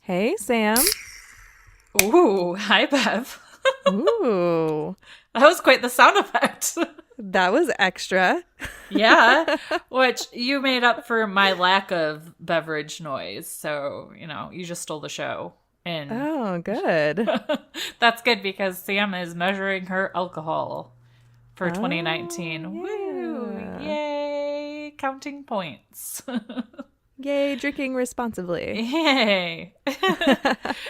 Hey, Sam. Ooh, hi, Bev. Ooh, That was quite the sound effect. that was extra. Yeah, which you made up for my lack of beverage noise. So, you just stole the show. And Oh, good. that's good because Sam is measuring her alcohol for Oh, 2019. Woo! yeah. Yay! Counting points. Yay, drinking responsibly. Yay!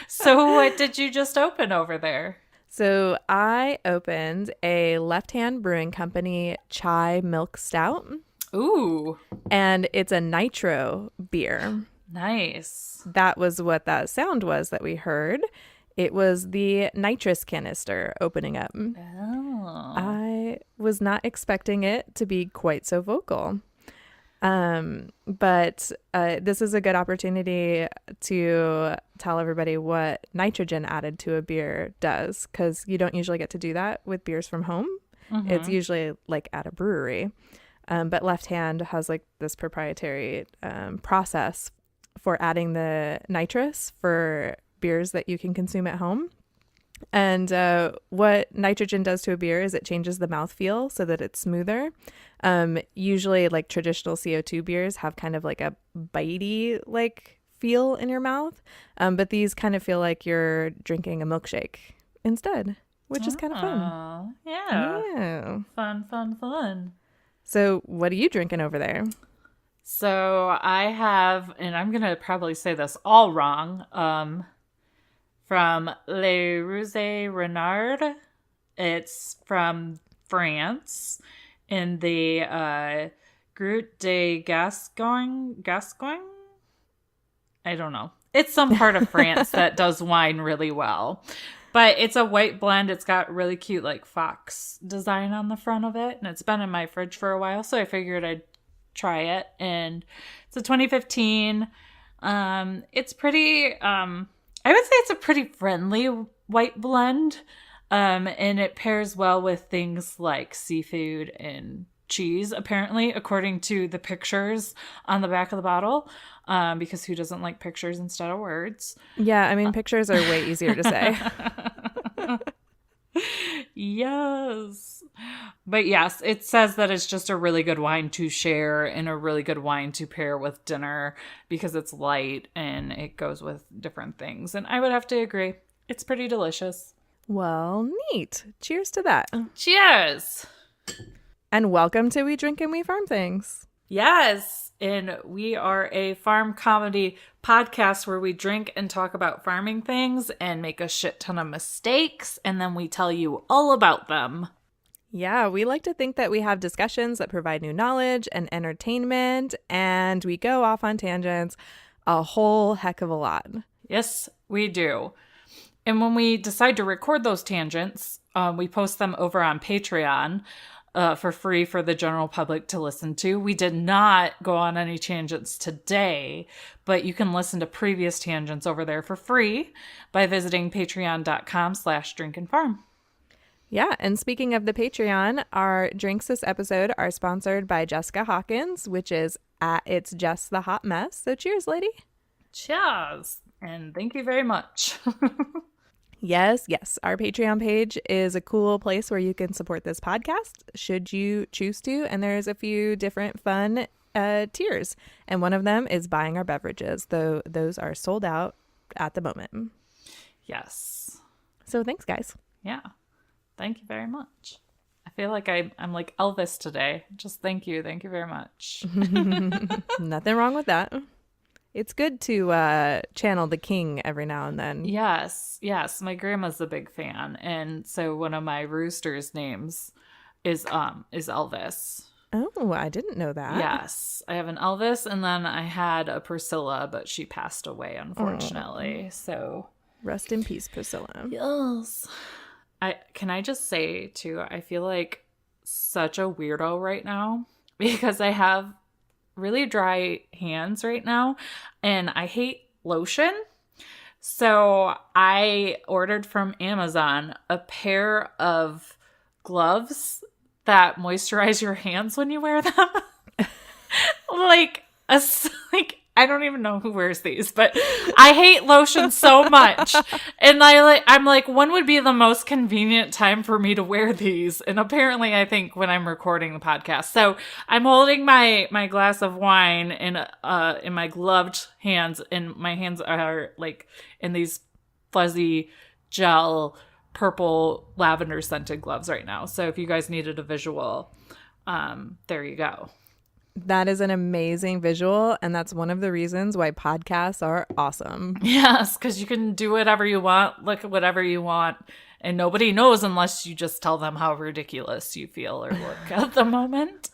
So, what did you just open over there? So, I opened a Left Hand Brewing Company chai milk stout, Ooh, and it's a nitro beer. nice. That was what that sound was that we heard. It was the nitrous canister opening up. Oh. I was not expecting it to be quite so vocal. But this is a good opportunity to tell everybody what nitrogen added to a beer does, because you don't usually get to do that with beers from home. It's Mm-hmm. usually like at a brewery. But Left Hand has like this proprietary process for adding the nitrous for beers that you can consume at home. And what nitrogen does to a beer is it changes the mouthfeel so that it's smoother. Usually, like traditional CO2 beers have kind of like a bitey like feel in your mouth, but these kind of feel like you're drinking a milkshake instead, which is kind of fun. Oh, yeah. Yeah. Fun, fun, fun. So, what are you drinking over there? So I have, and I'm gonna probably say this all wrong, from Le Rose Renard. It's from France in the Groot de Gascogne? I don't know. It's some part of France that does wine really well. But it's a white blend. It's got really cute like fox design on the front of it. And it's been in my fridge for a while. So I figured I'd try it. And it's a 2015. It's pretty I would say it's a pretty friendly white blend. And it pairs well with things like seafood and cheese, apparently, according to the pictures on the back of the bottle. Because who doesn't like pictures instead of words? Yeah, I mean, pictures are way easier to say. Yes. But yes, it says that it's just a really good wine to share and a really good wine to pair with dinner because it's light and it goes with different things. And I would have to agree. It's pretty delicious. Well, neat. Cheers to that. Cheers. And welcome to We Drink and We Farm Things. Yes. And we are a farm comedy podcast where we drink and talk about farming things and make a shit ton of mistakes. And then we tell you all about them. Yeah, we like to think that we have discussions that provide new knowledge and entertainment, and we go off on tangents a whole heck of a lot. Yes, we do. And when we decide to record those tangents, we post them over on Patreon for free for the general public to listen to. We did not go on any tangents today, but you can listen to previous tangents over there for free by visiting patreon.com/drinkandfarm. Yeah, and speaking of the Patreon, our drinks this episode are sponsored by Jessica Hawkins, which is at It's Just the Hot Mess. So cheers, lady. Cheers. And thank you very much. Yes, yes. Our Patreon page is a cool place where you can support this podcast, should you choose to. And there's a few different fun tiers. And one of them is buying our beverages, though those are sold out at the moment. Yes. So thanks, guys. Yeah. Thank you very much. I feel like I'm like Elvis today. Just thank you. Thank you very much. Nothing wrong with that. It's good to channel the king every now and then. Yes. Yes. My grandma's a big fan. And so one of my rooster's names is Elvis. Oh, I didn't know that. Yes. I have an Elvis and then I had a Priscilla, but she passed away unfortunately. So Rest in peace, Priscilla. yes. Can I just say too, I feel like such a weirdo right now because I have really dry hands right now and I hate lotion. So I ordered from Amazon a pair of gloves that moisturize your hands when you wear them. like a I don't even know who wears these, but I hate lotion so much. And I'm like, when would be the most convenient time for me to wear these? And apparently I think when I'm recording the podcast. So I'm holding my glass of wine in my gloved hands, and my hands are like in these fuzzy gel purple lavender scented gloves right now. So if you guys needed a visual, there you go. That is an amazing visual, and that's one of the reasons why podcasts are awesome. Yes, because you can do whatever you want, look at whatever you want, and nobody knows unless you just tell them how ridiculous you feel or look at the moment.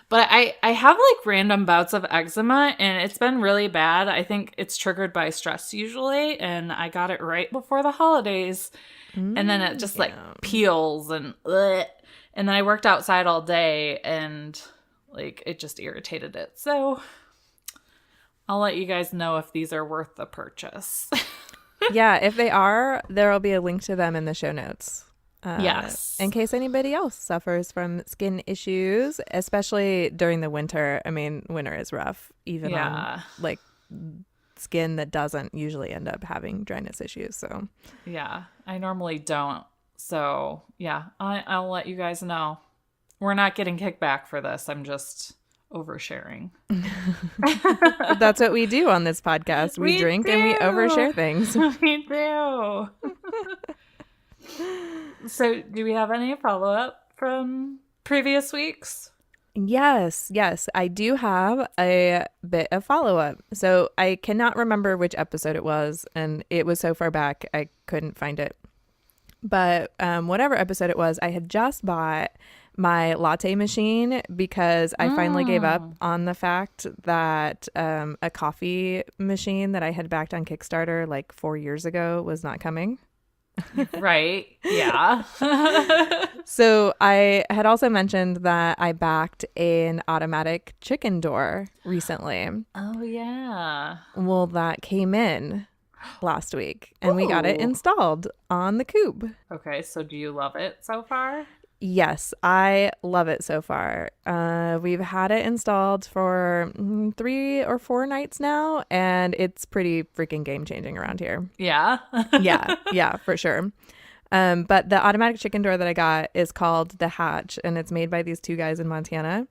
But I have like random bouts of eczema, and it's been really bad. I think it's triggered by stress usually, and I got it right before the holidays, and then it just like peels and ugh. And then I worked outside all day, and like it just irritated it. So I'll let you guys know if these are worth the purchase. Yeah, if they are, there will be a link to them in the show notes. Yes. In case anybody else suffers from skin issues, especially during the winter. I mean, winter is rough, even on like skin that doesn't usually end up having dryness issues. So yeah, I normally don't. So yeah, I'll let you guys know. We're not getting kickback for this. I'm just oversharing. That's what we do on this podcast. We drink and we overshare things. We do. So do we have any follow-up from previous weeks? Yes, I do have a bit of follow-up. So I cannot remember which episode it was, and it was so far back I couldn't find it. But whatever episode it was, I had just bought my latte machine because I finally gave up on the fact that a coffee machine that I had backed on Kickstarter like 4 years ago was not coming. Right. Yeah. So I had also mentioned that I backed an automatic chicken door recently. Oh, yeah. Well, that came in last week, and we got it installed on the coop. Okay, so do you love it so far? Yes, I love it so far. We've had it installed for 3 or 4 nights now, and it's pretty freaking game-changing around here. Yeah? Yeah, for sure. But the automatic chicken door that I got is called The Hatch, and it's made by these 2 guys in Montana.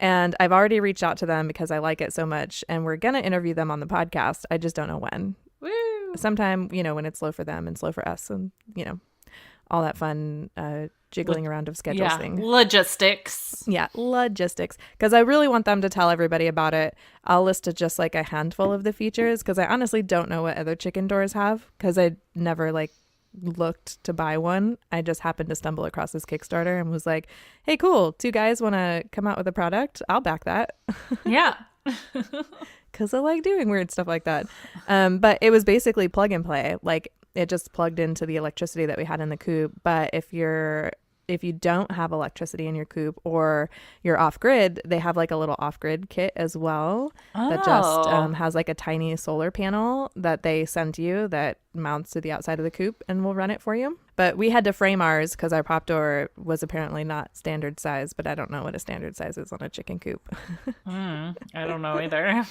And I've already reached out to them because I like it so much, and we're going to interview them on the podcast. I just don't know when. Woo! Sometime, when it's slow for them and slow for us, and, all that fun jiggling around of schedules thing. Logistics. Yeah, logistics. Because I really want them to tell everybody about it. I'll list just like a handful of the features because I honestly don't know what other chicken doors have because I never looked to buy one. I just happened to stumble across this Kickstarter and was like, hey, cool. 2 guys want to come out with a product. I'll back that. Yeah. Because I like doing weird stuff like that. But it was basically plug and play. Like it just plugged into the electricity that we had in the coop. But if you don't have electricity in your coop or you're off grid, they have like a little off grid kit as well that just has like a tiny solar panel that they send to you that mounts to the outside of the coop and will run it for you. But we had to frame ours because our pop door was apparently not standard size, but I don't know what a standard size is on a chicken coop. I don't know either.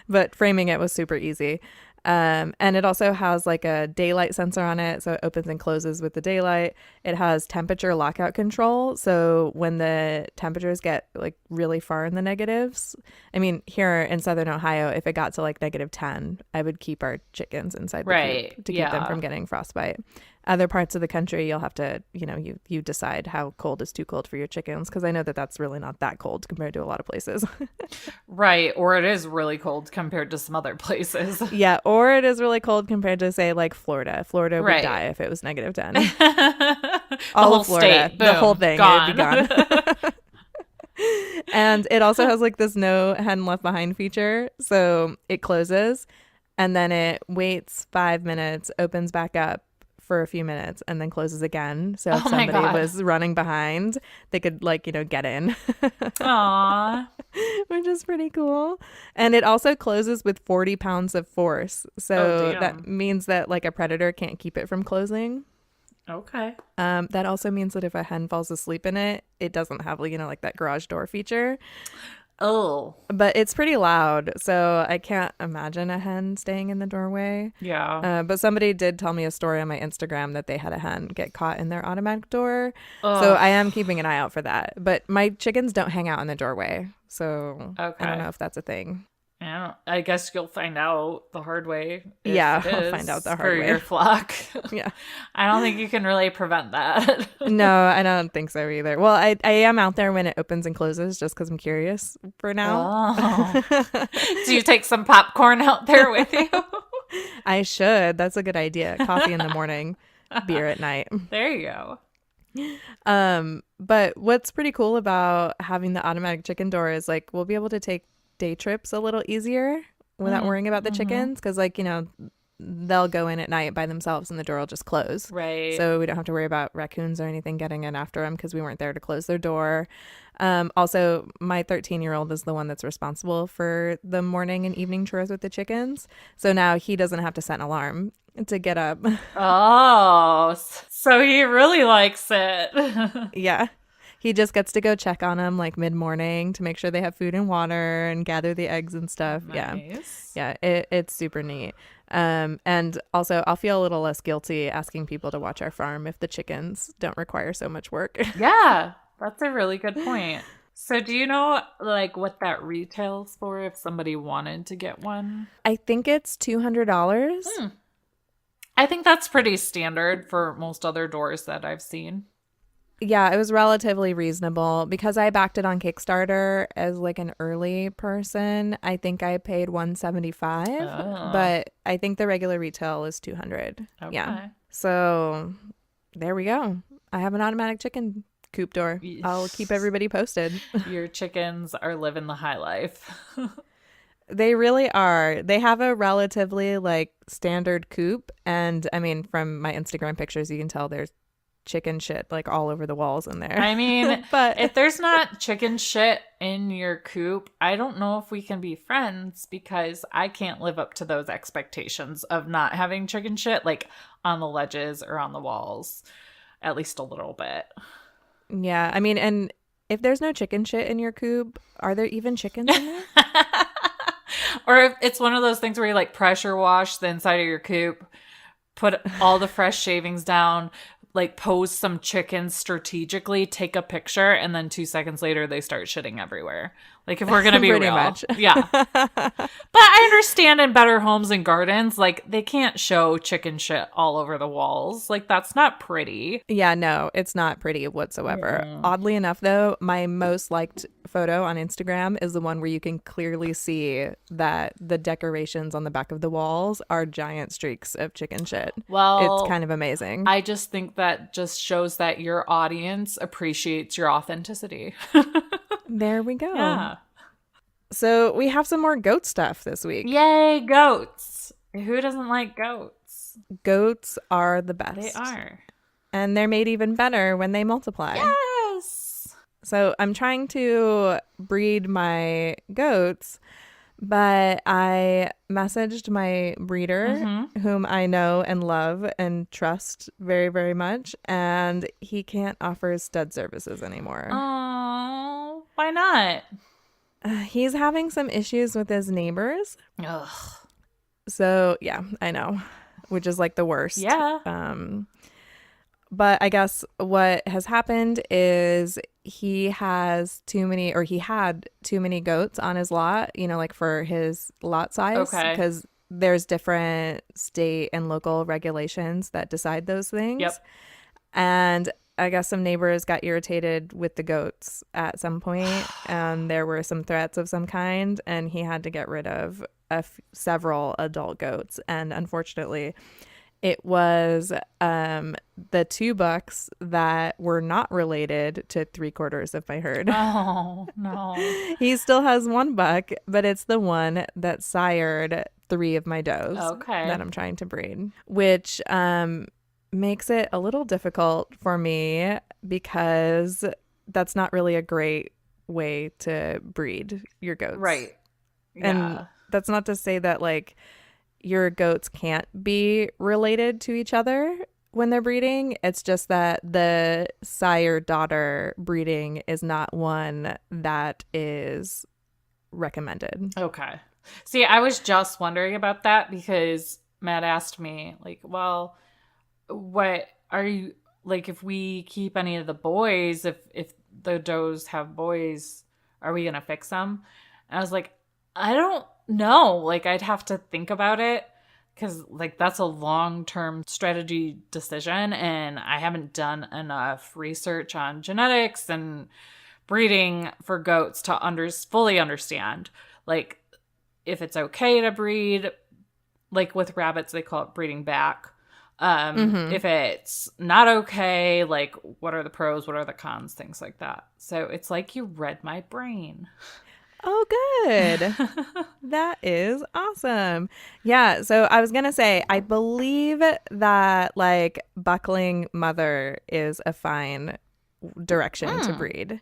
But framing it was super easy. And it also has like a daylight sensor on it, so it opens and closes with the daylight. It has temperature lockout control, so when the temperatures get like really far in the negatives, I mean here in Southern Ohio, if it got to like -10, I would keep our chickens inside the coop to keep them from getting frostbite. Other parts of the country, you'll have to, you decide how cold is too cold for your chickens, because I know that that's really not that cold compared to a lot of places. Right. Or it is really cold compared to some other places. Yeah. Or it is really cold compared to, say, like Florida. Florida would die if it was -10. All of Florida. State, the whole thing. Gone. It'd be gone. And it also has like this no hen left behind feature. So it closes and then it waits 5 minutes, opens back up for a few minutes and then closes again. So if somebody was running behind, they could get in. Aww. Which is pretty cool. And it also closes with 40 pounds of force. So that means that like a predator can't keep it from closing. Okay. That also means that if a hen falls asleep in it, it doesn't have like that garage door feature. Oh, but it's pretty loud, so I can't imagine a hen staying in the doorway. yeah. But somebody did tell me a story on my Instagram that they had a hen get caught in their automatic door. So Oh, I am keeping an eye out for that. But my chickens don't hang out in the doorway. So I don't okay. know if that's a thing. I guess you'll find out the hard way if Yeah, it I'll find out is the for hard your way. flock. Yeah. I don't think you can really prevent that. No, I don't think so either. Well, I am out there when it opens and closes just because I'm curious for now. Oh. Do you take some popcorn out there with you? I should. That's a good idea. Coffee in the morning, beer at night. There you go. But what's pretty cool about having the automatic chicken door is like we'll be able to take day trips a little easier without worrying about the chickens because like, they'll go in at night by themselves and the door will just close. Right. So we don't have to worry about raccoons or anything getting in after them because we weren't there to close their door. Also, my 13-year-old is the one that's responsible for the morning and evening chores with the chickens. So now he doesn't have to set an alarm to get up. Oh, so he really likes it. Yeah. He just gets to go check on them like mid-morning to make sure they have food and water and gather the eggs and stuff. Nice. Yeah, it's super neat. And also I'll feel a little less guilty asking people to watch our farm if the chickens don't require so much work. Yeah, that's a really good point. So do you know like what that retails for if somebody wanted to get one? I think it's $200. I think that's pretty standard for most other doors that I've seen. Yeah, it was relatively reasonable because I backed it on Kickstarter as like an early person. I think I paid 175, but I think the regular retail is 200. Okay. Yeah. So there we go. I have an automatic chicken coop door. I'll keep everybody posted. Your chickens are living the high life. They really are. They have a relatively like standard coop, and I mean from my Instagram pictures you can tell there's chicken shit like all over the walls in there. I mean, but if there's not chicken shit in your coop, I don't know if we can be friends because I can't live up to those expectations of not having chicken shit like on the ledges or on the walls, at least a little bit. Yeah, I mean, and if there's no chicken shit in your coop, are there even chickens in there? Or if it's one of those things where you like pressure wash the inside of your coop, put all the fresh shavings down, like pose some chickens strategically, take a picture, and then 2 seconds later they start shitting everywhere. Like if we're gonna be Pretty real, much. Yeah. But I understand in Better Homes and Gardens, like they can't show chicken shit all over the walls. Like that's not pretty. Yeah, no, it's not pretty whatsoever. Oddly enough, though, my most liked photo on Instagram is the one where you can clearly see that the decorations on the back of the walls are giant streaks of chicken shit. Well, It's kind of amazing. I just think that just shows that your audience appreciates your authenticity. There we go. Yeah. So we have some more goat stuff this week. Yay, goats. Who doesn't like goats? Goats are the best. They are. And they're made even better when they multiply. Yes. So I'm trying to breed my goats, but I messaged my breeder, whom I know and love and trust very, very much, and he can't offer stud services anymore. Oh, why not? He's having some issues with his neighbors. Ugh. So, yeah, I know, which is like the worst. Yeah. But I guess what has happened is he had too many goats on his lot, like for his lot size. Okay. Because there's different state and local regulations that decide those things. Yep. And I guess some neighbors got irritated with the goats at some point, and there were some threats of some kind, and he had to get rid of several adult goats. And unfortunately, it was the 2 bucks that were not related to 3/4 of my herd. Oh, no. He still has 1 buck, but it's the one that sired 3 of my does that I'm trying to breed, which makes it a little difficult for me because that's not really a great way to breed your goats. Right. Yeah. And that's not to say that like your goats can't be related to each other when they're breeding. It's just that the sire-daughter breeding is not one that is recommended. Okay. See, I was just wondering about that because Matt asked me, like, well, what are you, like, if we keep any of the boys, if the does have boys, are we going to fix them? And I was like, I don't know. Like, I'd have to think about it because, like, that's a long-term strategy decision, and I haven't done enough research on genetics and breeding for goats to fully understand, like, if it's okay to breed. Like with rabbits, they call it breeding back. If it's not okay, like, what are the pros, what are the cons, things like that. So it's like you read my brain. Oh, good. That is awesome. Yeah. So I was going to say, I believe that like buckling mother is a fine direction to breed.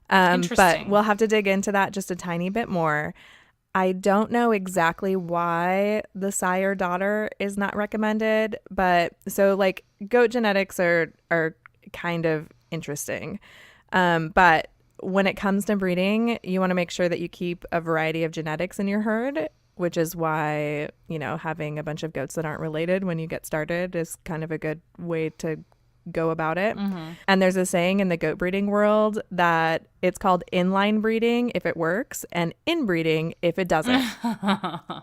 But Interesting. we'll have to dig into that just a tiny bit more. I don't know exactly why the sire daughter is not recommended, but so like goat genetics are kind of interesting. But when it comes to breeding, you want to make sure that you keep a variety of genetics in your herd, which is why, you know, having a bunch of goats that aren't related when you get started is kind of a good way to go about it. And there's a saying in the goat breeding world that it's called inline breeding if it works and inbreeding if it doesn't.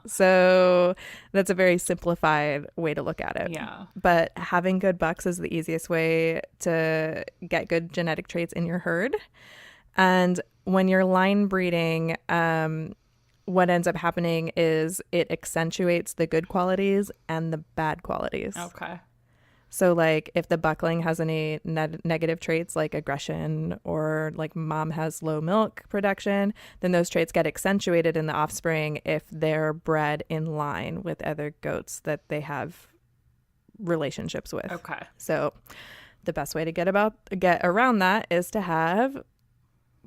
So that's a very simplified way to look at it. Yeah. But having good bucks is the easiest way to get good genetic traits in your herd. And when you're line breeding, what ends up happening is it accentuates the good qualities and the bad qualities. Okay. So like if the buckling has any negative traits like aggression or like mom has low milk production, then those traits get accentuated in the offspring if they're bred in line with other goats that they have relationships with. Okay. So the best way to get around that is to have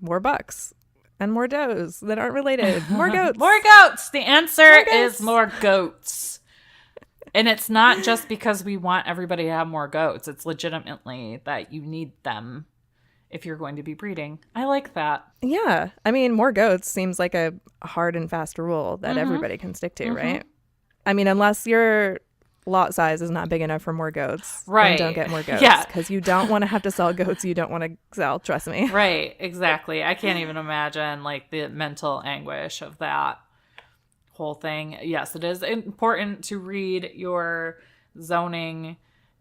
more bucks and more does that aren't related. More goats. More goats. The answer is more goats. And it's not just because we want everybody to have more goats. It's legitimately that you need them if you're going to be breeding. I like that. Yeah. I mean, more goats seems like a hard and fast rule that everybody can stick to, right? I mean, unless your lot size is not big enough for more goats, right? Then don't get more goats. Yeah, because you don't want to have to sell goats you don't want to sell. Trust me. Right. Exactly. I can't even imagine like the mental anguish of that whole thing. Yes, it is important to read your zoning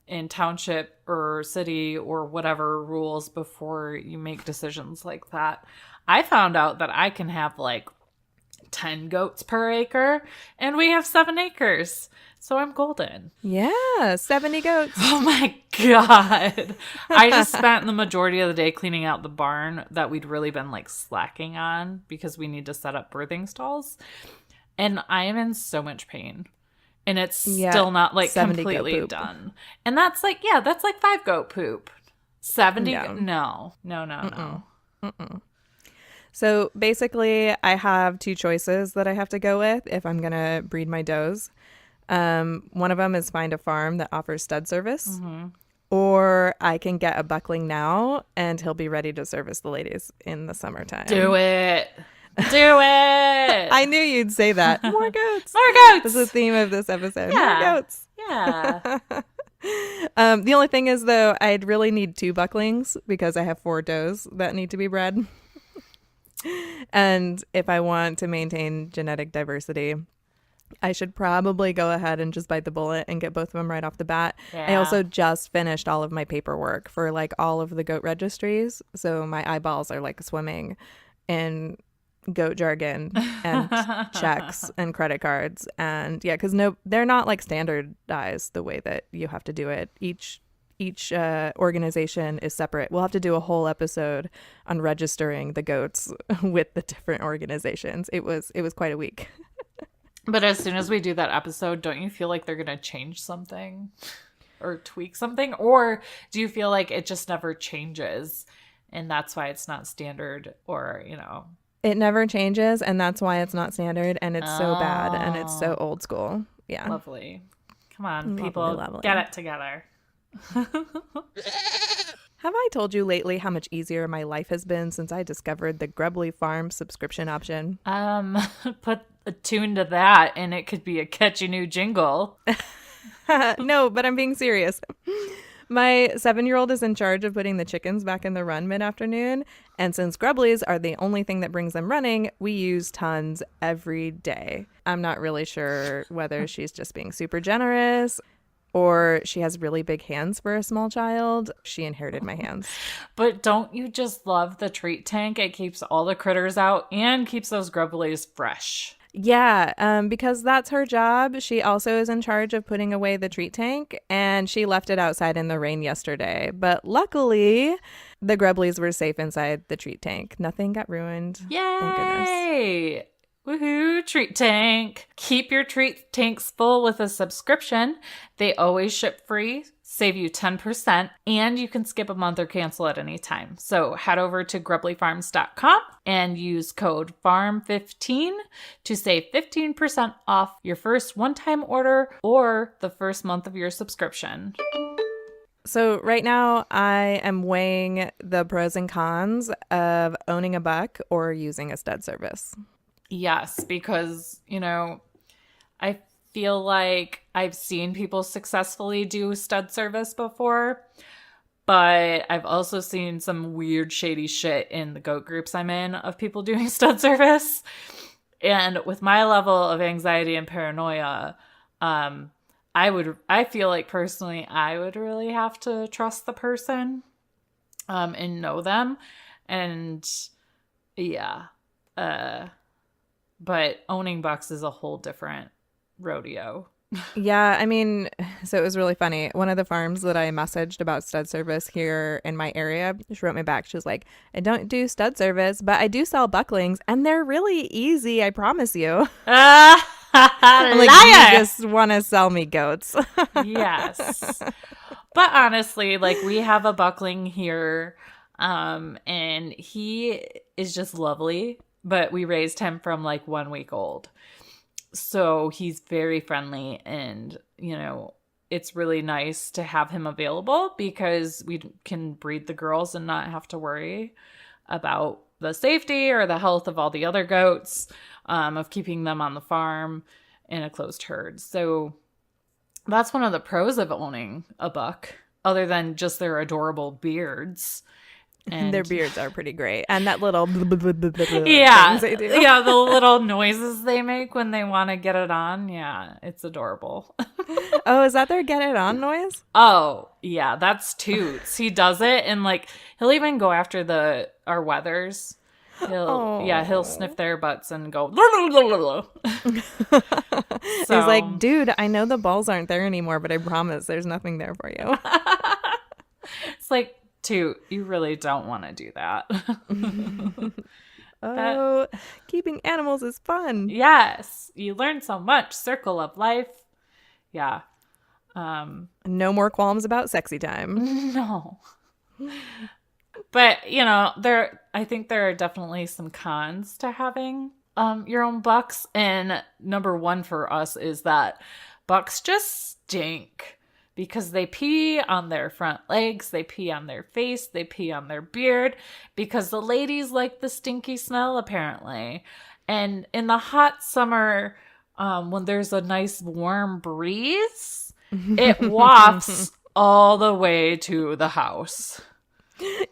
in township or city or whatever rules before you make decisions like that. I found out that I can have like 10 goats per acre and we have 7 acres. So I'm golden. Yeah, 70 goats. Oh my God. I just spent the majority of the day cleaning out the barn that we'd really been like slacking on because we need to set up birthing stalls. And I am in so much pain. And it's still not like completely done. And that's like, that's like 5 goat poop. 70? No. So basically, I have 2 choices that I have to go with if I'm going to breed my does. One of them is find a farm that offers stud service. Or I can get a buckling now and he'll be ready to service the ladies in the summertime. Do it. I knew you'd say that. More goats. More goats. That's the theme of this episode. Yeah. More goats. Yeah. The only thing is, though, I'd really need 2 bucklings because I have 4 does that need to be bred. And if I want to maintain genetic diversity, I should probably go ahead and just bite the bullet and get both of them right off the bat. Yeah. I also just finished all of my paperwork for like all of the goat registries. So my eyeballs are like swimming in goat jargon and checks and credit cards. And yeah, because they're not like standardized the way that you have to do it. Each organization is separate. We'll have to do a whole episode on registering the goats with the different organizations. It was quite a week. But as soon as we do that episode, don't you feel like they're going to change something or tweak something? Or do you feel like it just never changes and that's why it's not standard or, It never changes and that's why it's not standard and it's so bad and it's so old school. Yeah. Lovely. Come on, lovely, people. lovely. Get it together. Have I told you lately how much easier my life has been since I discovered the Grubbly Farm subscription option? Put a tune to that and it could be a catchy new jingle. No, but I'm being serious. My 7-year-old is in charge of putting the chickens back in the run mid-afternoon, and since Grubblies are the only thing that brings them running, we use tons every day. I'm not really sure whether she's just being super generous or she has really big hands for a small child. She inherited my hands. But don't you just love the treat tank? It keeps all the critters out and keeps those grubblies fresh. Yeah, because that's her job. She also is in charge of putting away the treat tank, and she left it outside in the rain yesterday. But luckily, the grubblies were safe inside the treat tank. Nothing got ruined. Yay! Thank goodness. Woohoo, treat tank. Keep your treat tanks full with a subscription. They always ship free, save you 10%, and you can skip a month or cancel at any time. So head over to grubblyfarms.com and use code FARM15 to save 15% off your first one-time order or the first month of your subscription. So right now, I am weighing the pros and cons of owning a buck or using a stud service. Yes, because, I feel like I've seen people successfully do stud service before, but I've also seen some weird, shady shit in the goat groups I'm in of people doing stud service. And with my level of anxiety and paranoia, I feel like personally, I would really have to trust the person, and know them. And yeah, but owning bucks is a whole different rodeo. Yeah, I mean, so it was really funny. One of the farms that I messaged about stud service here in my area, she wrote me back. She was like, I don't do stud service, but I do sell bucklings, and they're really easy, I promise you. I'm like, Liar! you just want to sell me goats. Yes. But honestly, like, we have a buckling here, and he is just lovely. But we raised him from like 1 week old. So he's very friendly and, it's really nice to have him available because we can breed the girls and not have to worry about the safety or the health of all the other goats, of keeping them on the farm in a closed herd. So that's one of the pros of owning a buck, other than just their adorable beards. And their beards are pretty great. And that little yeah, things they do. Yeah, the little noises they make when they want to get it on. Yeah, it's adorable. Oh, is that their get it on noise? Oh, yeah, that's Toots. He does it, and like he'll even go after our wethers. He'll sniff their butts and go. He's like, dude, I know the balls aren't there anymore, but I promise there's nothing there for you. It's like, Toot, you really don't want to do that. Keeping animals is fun. Yes, you learn so much. Circle of life. Yeah. No more qualms about sexy time. No. But, I think there are definitely some cons to having your own bucks. And number one for us is that bucks just stink. Because they pee on their front legs, they pee on their face, they pee on their beard, because the ladies like the stinky smell, apparently. And in the hot summer, when there's a nice warm breeze, it wafts all the way to the house.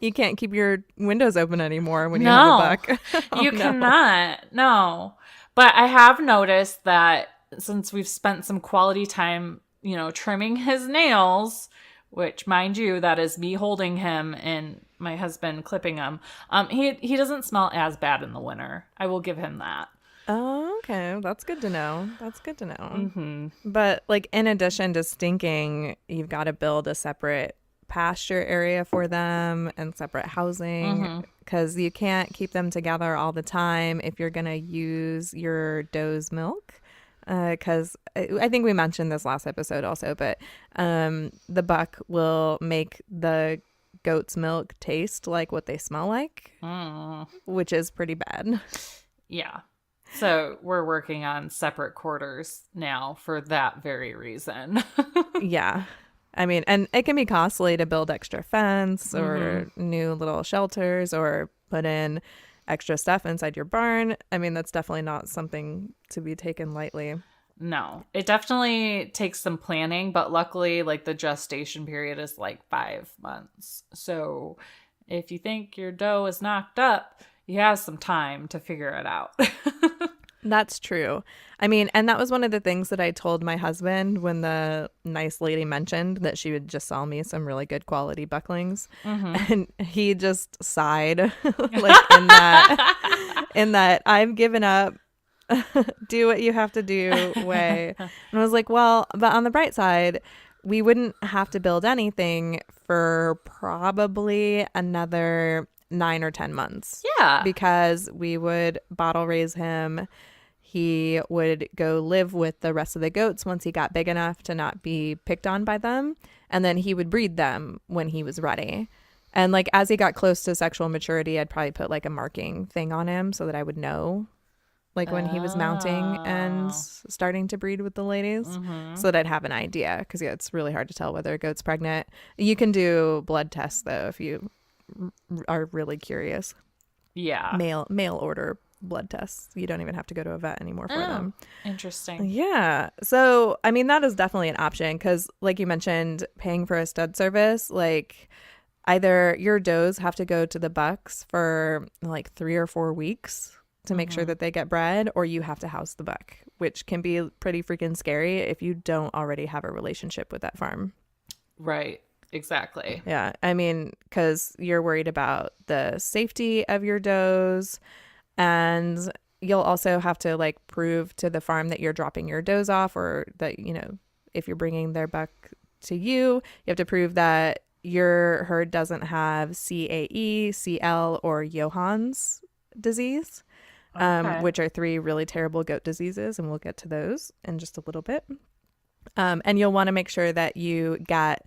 You can't keep your windows open anymore when you have a buck. You cannot. No. But I have noticed that since we've spent some quality time trimming his nails, which, mind you, that is me holding him and my husband clipping him. He doesn't smell as bad in the winter. I will give him that. Oh, okay. That's good to know. Mm-hmm. But like, in addition to stinking, you've got to build a separate pasture area for them and separate housing, because you can't keep them together all the time if you're going to use your doe's milk. Because I think we mentioned this last episode also, but the buck will make the goat's milk taste like what they smell like, which is pretty bad. Yeah. So we're working on separate quarters now for that very reason. Yeah. I mean, and it can be costly to build extra fence or Mm-hmm. new little shelters or put in extra stuff inside your barn. I mean, that's definitely not something to be taken lightly. No, it definitely takes some planning, but luckily, like the gestation period is like 5 months. So if you think your dough is knocked up, you have some time to figure it out. That's true. I mean, and that was one of the things that I told my husband when the nice lady mentioned that she would just sell me some really good quality bucklings. Mm-hmm. And he just sighed like in that I've given up, do what you have to do way. And I was like, well, but on the bright side, we wouldn't have to build anything for probably another 9 or 10 months Yeah. because we would bottle raise him. He would go live with the rest of the goats once he got big enough to not be picked on by them. And then he would breed them when he was ready. And like as he got close to sexual maturity, I'd probably put like a marking thing on him so that I would know like when he was mounting and Oh. starting to breed with the ladies Mm-hmm. so that I'd have an idea because yeah, it's really hard to tell whether a goat's pregnant. You can do blood tests though if you are really curious. Yeah. Mail order blood tests. You don't even have to go to a vet anymore for Oh, them. interesting. Yeah. So, I mean, that is definitely an option because, like you mentioned, paying for a stud service, like either your does have to go to the bucks for like 3 or 4 weeks to make sure Mm-hmm. that they get bred, or you have to house the buck, which can be pretty freaking scary if you don't already have a relationship with that farm. Right. Exactly. Yeah. I mean, because you're worried about the safety of your does. And you'll also have to like prove to the farm that you're dropping your does off or that, if you're bringing their buck to you, you have to prove that your herd doesn't have CAE, CL, or Johans disease, Okay. which are 3 really terrible goat diseases. And we'll get to those in just a little bit. And you'll want to make sure that you get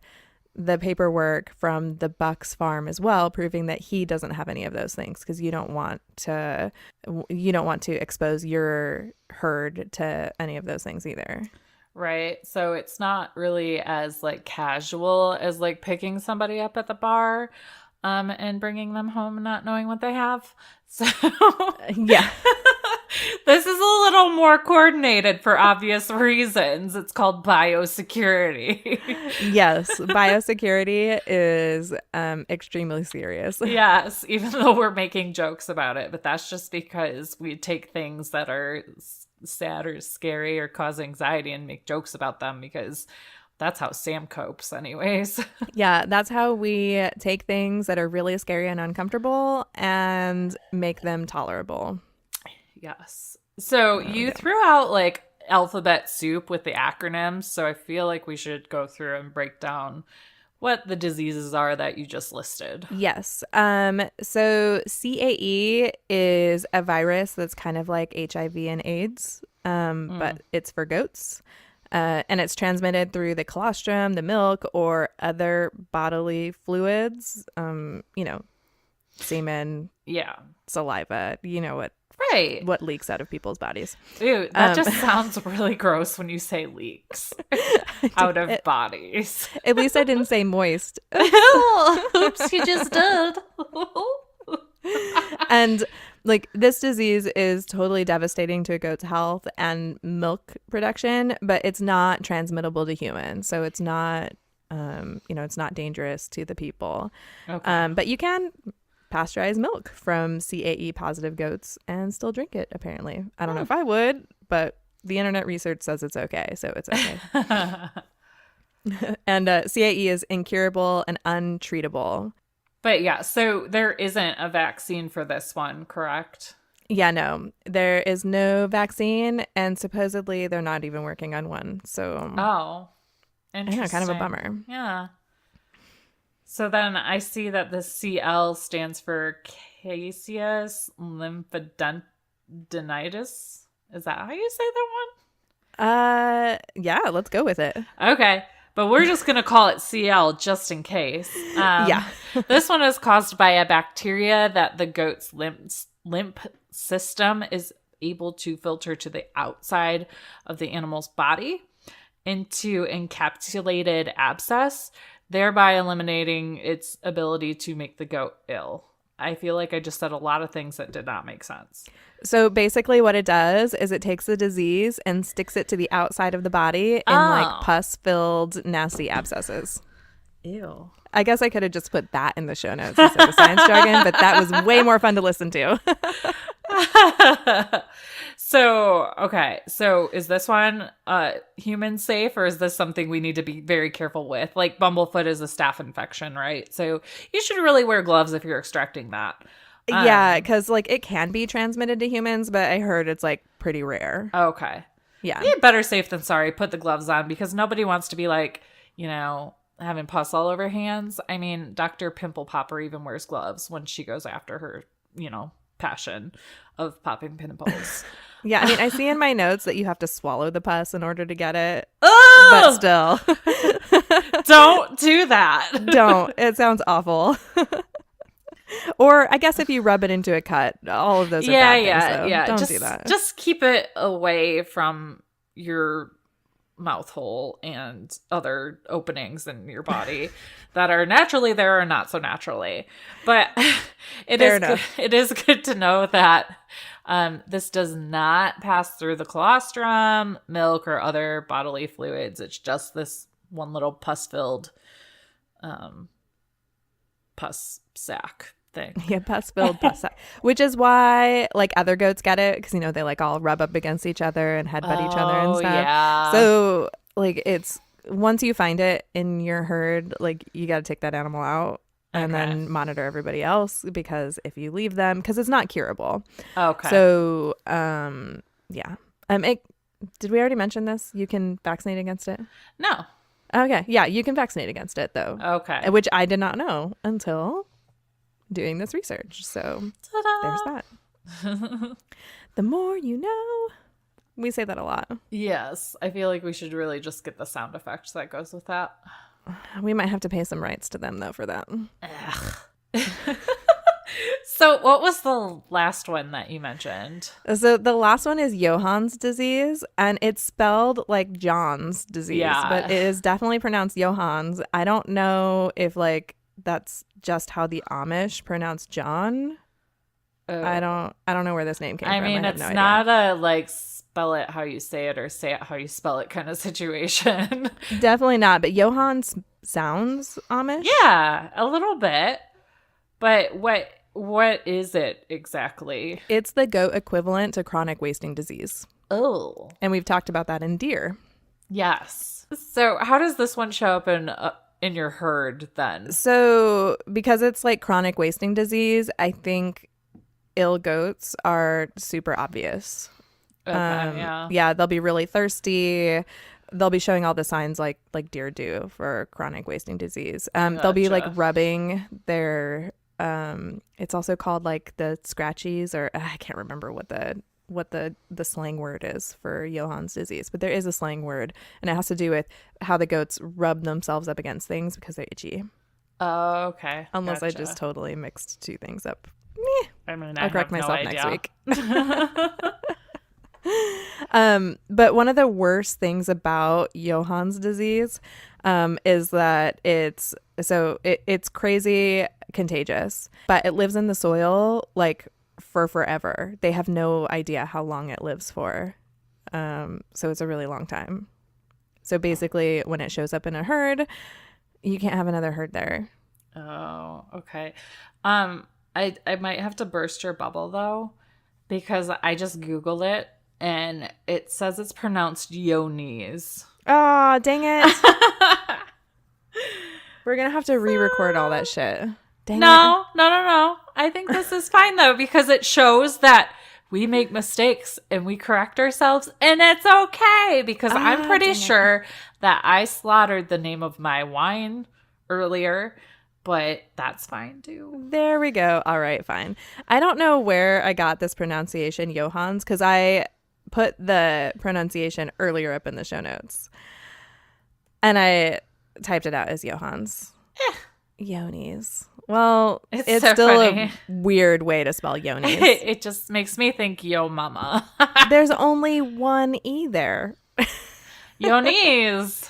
the paperwork from the Bucks farm as well, proving that he doesn't have any of those things because you don't want to expose your herd to any of those things either. Right. So it's not really as like casual as like picking somebody up at the bar and bringing them home not knowing what they have. So Yeah. this is a little more coordinated for obvious reasons. It's called biosecurity. Yes, biosecurity is extremely serious. Yes, even though we're making jokes about it, but that's just because we take things that are sad or scary or cause anxiety and make jokes about them because that's how Sam copes anyways. Yeah, that's how we take things that are really scary and uncomfortable and make them tolerable. Yes. So Oh, you yeah. threw out like alphabet soup with the acronyms, so I feel like we should go through and break down what the diseases are that you just listed. Yes. So CAE is a virus that's kind of like HIV and AIDS, Mm. but it's for goats. And it's transmitted through the colostrum, the milk, or other bodily fluids, semen, Yeah. saliva, Right. what leaks out of people's bodies. Ew, that Um, just sounds really gross when you say leaks out of bodies. At least I didn't say moist. Oops, you just did. And like this disease is totally devastating to a goat's health and milk production, but it's not transmittable to humans. So it's not, it's not dangerous to the people. Okay. But you can pasteurize milk from CAE positive goats and still drink it, apparently. I don't know if I would, but the internet research says it's okay. So it's okay. And CAE is incurable and untreatable. But yeah, so there isn't a vaccine for this one, correct? Yeah, no, there is no vaccine, and supposedly they're not even working on one. So, Oh, I interesting. know, kind of a bummer. Yeah. So then I see that the CL stands for caseous lymphadenitis. Is that how you say that Yeah, let's go with it. one? Okay. But we're just going to call it CL just in case. Yeah. This one is caused by a bacteria that the goat's lymph system is able to filter to the outside of the animal's body. into encapsulated abscess, thereby eliminating its ability to make the goat ill. I feel like I just said a lot of things that did not make sense. So basically what it does is it takes the disease and sticks it to the outside of the body in like pus-filled nasty abscesses. Ew. I guess I could have just put that in the show notes instead of science jargon, but that was way more fun to listen to. So is this one human safe, or is this something we need to be very careful with? Like bumblefoot is a staph infection, right? So you should really wear gloves if you're extracting that. Yeah, because like it can be transmitted to humans, but I heard it's like pretty rare. Okay. Yeah. Better safe than sorry. Put the gloves on, because nobody wants to be like, having pus all over hands. I mean, Dr. Pimple Popper even wears gloves when she goes after her, passion of popping pimples. Yeah, I mean, I see in my notes that you have to swallow the pus in order to get it. Oh! But still. Don't do that. Don't. It sounds awful. Or I guess if you rub it into a cut, all of those are bad things, so don't do that. Just keep it away from your mouth hole and other openings in your body that are naturally there or not so naturally. But it is good to know that this does not pass through the colostrum, milk, or other bodily fluids. It's just this one little pus-filled pus sac thing. Yeah, pus-filled pus sac. Which is why like other goats get it, because they like all rub up against each other and headbutt each other and stuff. Yeah. So like it's once you find it in your herd, like you got to take that animal out and then monitor everybody else, because if you leave them, because it's not curable. Okay. So yeah. Did we already mention this? You can vaccinate against it? No. Okay. Yeah, you can vaccinate against it though. Okay. Which I did not know until doing this research. So there's that. The more you know. We say that a lot. Yes. I feel like we should really just get the sound effect that goes with that. We might have to pay some rights to them though for that. So what was the last one that you mentioned? So the last one is Johann's disease, and it's spelled like John's disease, but it is definitely pronounced Johann's. I don't know if like that's just how the Amish pronounce John. I don't know where this name came from. I mean, it's not a like spell it how you say it or say it how you spell it kind of situation. Definitely not, but Johann sounds Amish. Yeah, a little bit. But what is it exactly? It's the goat equivalent to chronic wasting disease. Oh. And we've talked about that in deer. Yes. So how does this one show up in your herd then? So because it's like chronic wasting disease, I think ill goats are super obvious. Okay, yeah, they'll be really thirsty. They'll be showing all the signs like deer do for chronic wasting disease. They'll be like rubbing their it's also called like the scratchies, or I can't remember what the slang word is for Johann's disease, but there is a slang word, and it has to do with how the goats rub themselves up against things because they're itchy. Oh, okay. Unless I just totally mixed two things up. I mean, I'll correct myself next week. But one of the worst things about Johann's disease is that it's crazy contagious, but it lives in the soil like for forever. They have no idea how long it lives for. So it's a really long time. So basically when it shows up in a herd, you can't have another herd there. Oh, okay. I might have to burst your bubble though, because I just Googled it and it says it's pronounced Yonis. Oh, dang it. We're going to have to re-record all that shit. Dang it. No. I think this is fine though, because it shows that we make mistakes and we correct ourselves, and it's okay, because I'm pretty sure that I slaughtered the name of my wine earlier. But that's fine too. There we go. All right, fine. I don't know where I got this pronunciation, Johann's, because I put the pronunciation earlier up in the show notes. And I typed it out as Johann's. Yonis. Well, it's so still funny. A weird way to spell Yonis. It just makes me think yo mama. There's only one E there. Yoni's.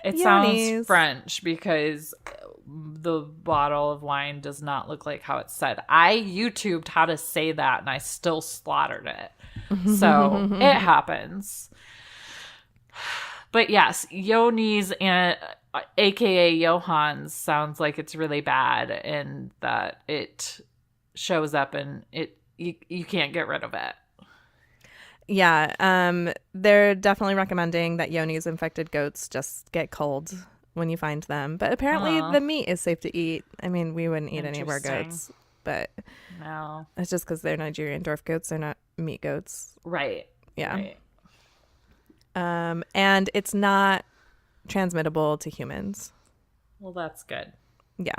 It sounds Yoni's. French because the bottle of wine does not look like how it's said. I YouTubed how to say that and I still slaughtered it. So it happens. But yes, Yoni's and aka Johann's sounds like it's really bad and that it shows up and you can't get rid of it. Yeah, they're definitely recommending that Yoni's infected goats just get cold when you find them. But apparently the meat is safe to eat. I mean, we wouldn't eat any of our goats, but no, it's just because they're Nigerian dwarf goats. They're not meat goats. Right. Yeah. Right. And it's not transmittable to humans. Well, that's good. Yeah.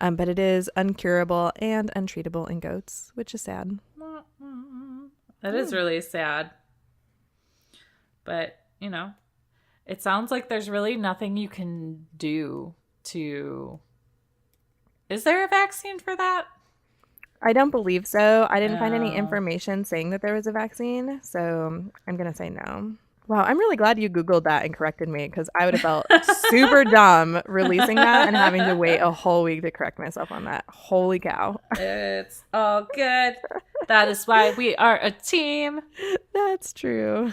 But it is uncurable and untreatable in goats, which is sad. That is really sad. But, it sounds like there's really nothing you can do to... Is there a vaccine for that? I don't believe so. I didn't find any information saying that there was a vaccine, so I'm going to say no. Wow, I'm really glad you Googled that and corrected me because I would have felt super dumb releasing that and having to wait a whole week to correct myself on that. Holy cow. It's all good. That is why we are a team. That's true.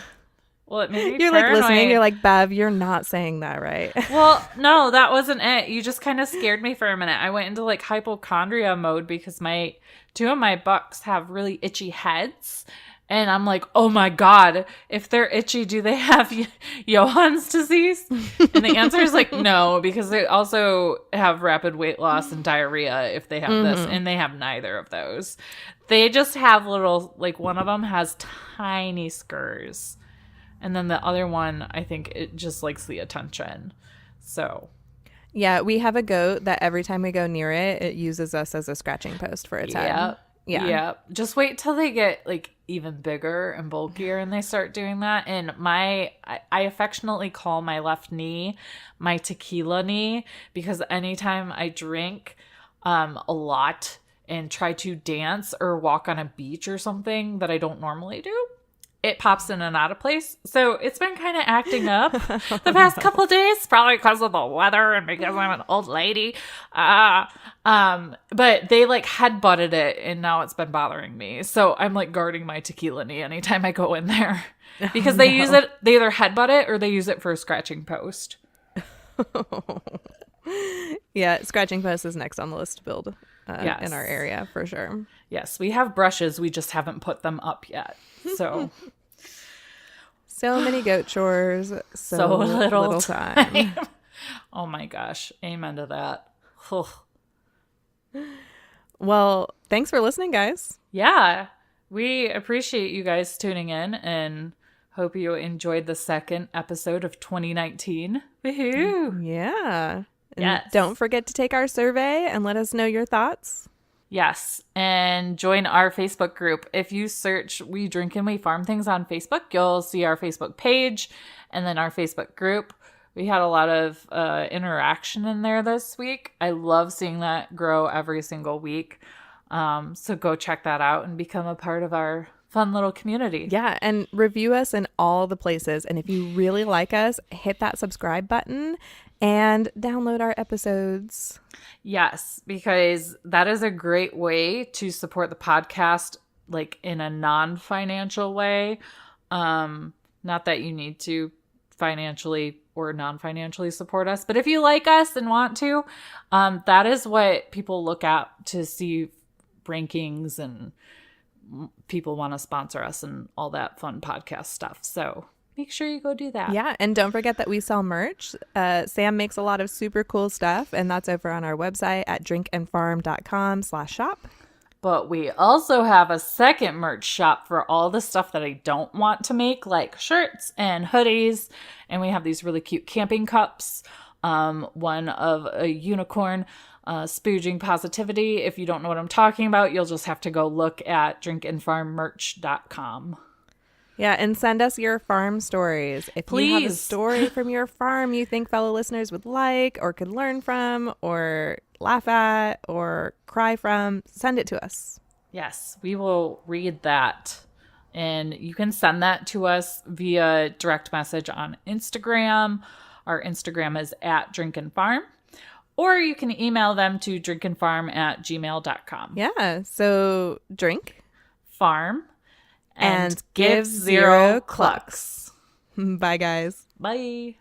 Well, it made me You're paranoid. like listening. You're like, Bev, you're not saying that right. Well, no, that wasn't it. You just kind of scared me for a minute. I went into like hypochondria mode because two of my bucks have really itchy heads. And I'm like, oh my God, if they're itchy, do they have Johann's disease? And the answer is like, no, because they also have rapid weight loss and diarrhea if they have this. And they have neither of those. They just have little, like one of them has tiny scurs. And then the other one, I think it just likes the attention. So. Yeah, we have a goat that every time we go near it, it uses us as a scratching post for its head. Yeah. Just wait till they get like even bigger and bulkier and they start doing that. And I affectionately call my left knee my tequila knee because anytime I drink a lot and try to dance or walk on a beach or something that I don't normally do, it pops in and out of place. So it's been kind of acting up the past couple of days, probably because of the weather and because I'm an old lady. But they like headbutted it and now it's been bothering me. So I'm like guarding my tequila knee anytime I go in there because they use it. They either headbutt it or they use it for a scratching post. Yeah, scratching post is next on the list to build yes. in our area for sure. Yes, we have brushes. We just haven't put them up yet. So many goat chores, so little time. Oh my gosh. Amen to that. Well, thanks for listening, guys. Yeah. We appreciate you guys tuning in and hope you enjoyed the second episode of 2019. Woohoo! Yeah. And yes. Don't forget to take our survey and let us know your thoughts. Yes, and join our Facebook group. If you search We Drink and We Farm Things on Facebook, you'll see our Facebook page and then our Facebook group. We had a lot of interaction in there this week. I love seeing that grow every single week. So go check that out and become a part of our fun little community. Yeah, and review us in all the places. And if you really like us, hit that subscribe button and download our episodes. Yes, because that is a great way to support the podcast, like in a non-financial way. Not that you need to financially or non-financially support us, but if you like us and want to, that is what people look at to see rankings and people want to sponsor us and all that fun podcast stuff. So make sure you go do that. Yeah, and don't forget that we sell merch. Sam makes a lot of super cool stuff, and that's over on our website at drinkandfarm.com/shop. But we also have a second merch shop for all the stuff that I don't want to make, like shirts and hoodies. And we have these really cute camping cups. One of a unicorn spooging positivity. If you don't know what I'm talking about, you'll just have to go look at drinkandfarmmerch.com. Yeah, and send us your farm stories. If Please. you have a story from your farm you think fellow listeners would like or could learn from or laugh at or cry from, send it to us. Yes, we will read that And you can send that to us via direct message on Instagram. Our Instagram is at drinkinfarm. Or you can email them to drinkinfarm@gmail.com. Yeah. So drink. Farm. And give 0 clucks. Bye, guys. Bye.